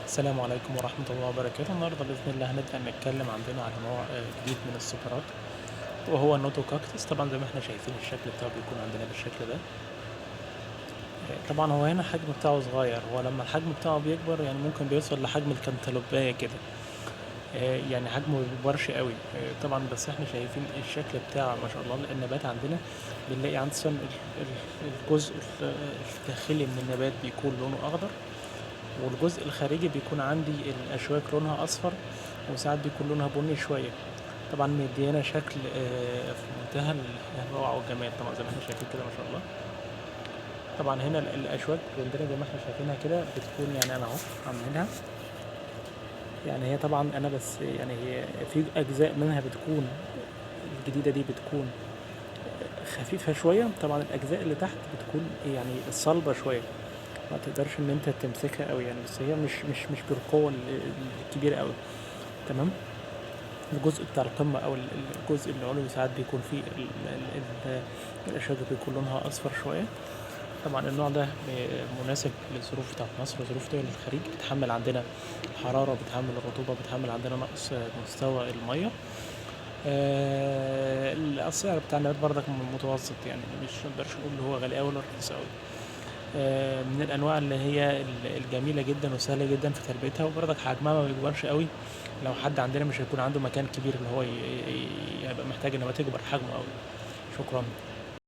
السلام عليكم ورحمة الله وبركاته. النهاردة بإذن الله هنبدأ نتكلم عندنا على نوع جديد من السوبرات، وهو النوتو كاكتس. طبعا زي ما احنا شايفين الشكل بتاعه بيكون عندنا بالشكل ده. طبعا هو هنا الحجم بتاعه صغير، هو لما الحجم بتاعه بيكبر يعني ممكن بيوصل لحجم الكنتالوباية كده. يعني حجمه مبيكبرش قوي. طبعا بس احنا شايفين الشكل بتاع ما شاء الله النبات عندنا. بنلاقي عند الجزء الداخلي من النبات بيكون لونه أخضر، والجزء الخارجي بيكون عندي الأشواك لونها أصفر، وساعات بيكون لونها بني شوية. طبعا مديانا شكل في منتهى الروعة والجمال، طبعا زي ما احنا شايفين كده ما شاء الله. طبعا هنا الأشواك عندنا زي ما احنا شايفينها كده بتكون، يعني أنا أهو عاملينها. يعني هي طبعا أنا بس يعني هي في أجزاء منها بتكون الجديدة دي بتكون خفيفة شوية. طبعا الأجزاء اللي تحت بتكون يعني صلبة شوية، ما تقدرش ان انت تمسكها قوي يعني، بس هي مش بالقوه الكبيره قوي. تمام. الجزء بتاع القمه او الجزء العلوي ساعات بيكون فيه الاشجار بيكون لونها اصفر شويه. طبعا النوع ده مناسب للظروف بتاعت مصر وظروف دول الخليج، بتحمل عندنا الحراره، بتحمل الرطوبه، بتحمل عندنا نقص مستوى الميه. السعر بتاع النبات برضك متوسط، يعني مش نقدرش نقول هو غالي قوي ولا رخيص قوي. من الانواع اللي هي الجميله جدا وسهله جدا في تربيتها، وبرضك حجمها ما بيكبرش قوي. لو حد عندنا مش هيكون عنده مكان كبير اللي هو يبقى محتاج ان هو تكبر حجمه قوي. شكرا.